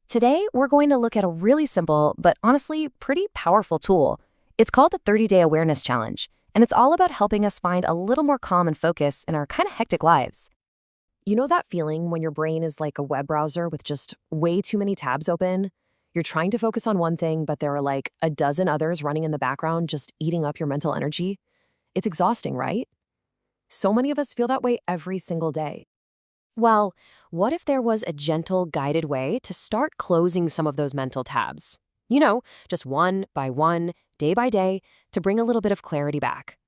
Today, we're going to look at a really simple, but honestly pretty powerful tool. It's called the 30-Day Awareness Challenge, and it's all about helping us find a little more calm and focus in our kind of hectic lives. You know that feeling when your brain is like a web browser with just way too many tabs open? You're trying to focus on one thing, but there are like a dozen others running in the background just eating up your mental energy. It's exhausting, right? So many of us feel that way every single day. Well, what if there was a gentle, guided way to start closing some of those mental tabs? Just one by one, day by day, to bring a little bit of clarity back.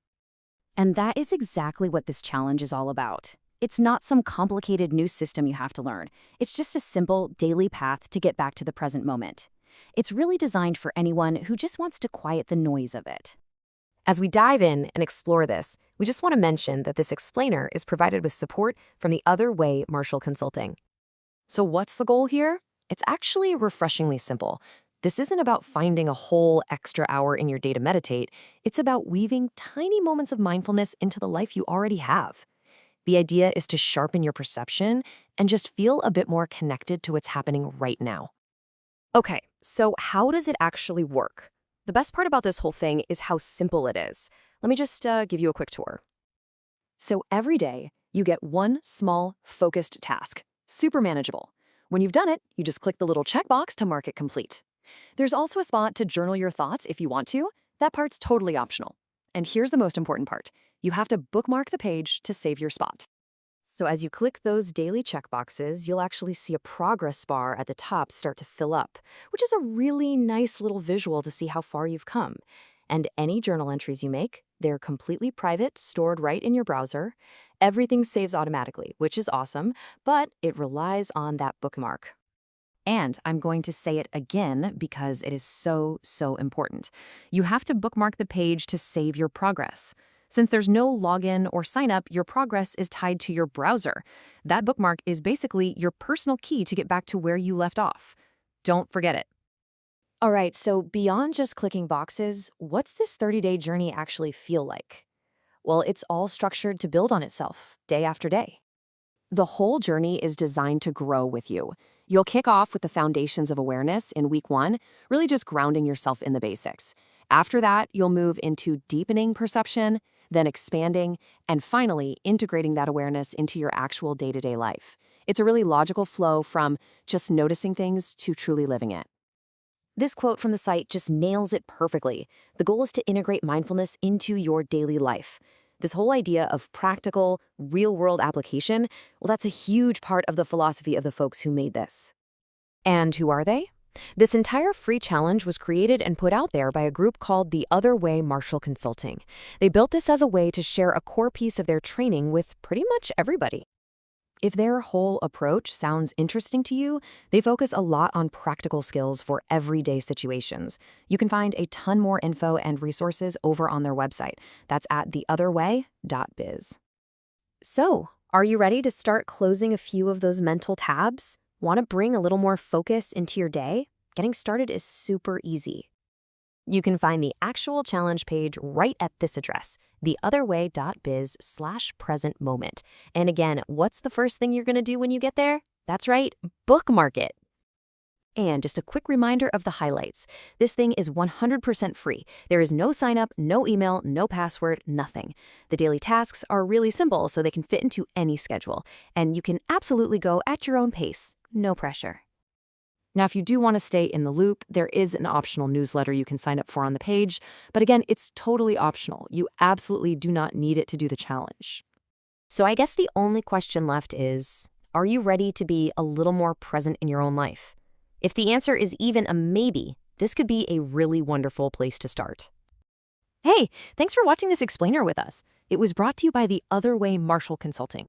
And that is exactly what this challenge is all about. It's not some complicated new system you have to learn. It's just a simple, daily path to get back to the present moment. It's really designed for anyone who just wants to quiet the noise of it. As we dive in and explore this, we just want to mention that this explainer is provided with support from the Other Way Marshall Consulting. So what's the goal here? It's actually refreshingly simple. This isn't about finding a whole extra hour in your day to meditate. It's about weaving tiny moments of mindfulness into the life you already have. The idea is to sharpen your perception and just feel a bit more connected to what's happening right now. Okay, so how does it actually work? The best part about this whole thing is how simple it is. Let me just give you a quick tour. So every day, you get one small, focused task, super manageable. When you've done it, you just click the little checkbox to mark it complete. There's also a spot to journal your thoughts if you want to. That part's totally optional. And here's the most important part. You have to bookmark the page to save your spot. So as you click those daily checkboxes, you'll actually see a progress bar at the top start to fill up, which is a really nice little visual to see how far you've come. And any journal entries you make, they're completely private, stored right in your browser. Everything saves automatically, which is awesome, but it relies on that bookmark. And I'm going to say it again because it is so important. You have to bookmark the page to save your progress. Since there's no login or sign up, your progress is tied to your browser. That bookmark is basically your personal key to get back to where you left off. Don't forget it. All right, so beyond just clicking boxes, what's this 30-day journey actually feel like? Well, it's all structured to build on itself, day after day. The whole journey is designed to grow with you. You'll kick off with the foundations of awareness in week 1, really just grounding yourself in the basics. After that, you'll move into deepening perception, then expanding, and finally integrating that awareness into your actual day-to-day life. It's a really logical flow from just noticing things to truly living it. This quote from the site just nails it perfectly. The goal is to integrate mindfulness into your daily life. This whole idea of practical, real-world application, well, that's a huge part of the philosophy of the folks who made this. And who are they? This entire free challenge was created and put out there by a group called the Other Way Marshall Consulting. They built this as a way to share a core piece of their training with pretty much everybody. If their whole approach sounds interesting to you, they focus a lot on practical skills for everyday situations. You can find a ton more info and resources over on their website. That's at theotherway.biz. So, are you ready to start closing a few of those mental tabs? Want to bring a little more focus into your day? Getting started is super easy. You can find the actual challenge page right at this address, theotherway.biz/present moment. And again, what's the first thing you're going to do when you get there? That's right, bookmark it. And just a quick reminder of the highlights. This thing is 100% free. There is no sign up, no email, no password, nothing. The daily tasks are really simple, so they can fit into any schedule. And you can absolutely go at your own pace. No pressure. Now, if you do want to stay in the loop, there is an optional newsletter you can sign up for on the page. But again, it's totally optional. You absolutely do not need it to do the challenge. So I guess the only question left is, are you ready to be a little more present in your own life? If the answer is even a maybe, this could be a really wonderful place to start. Hey, thanks for watching this explainer with us. It was brought to you by the Other Way Marshall Consulting.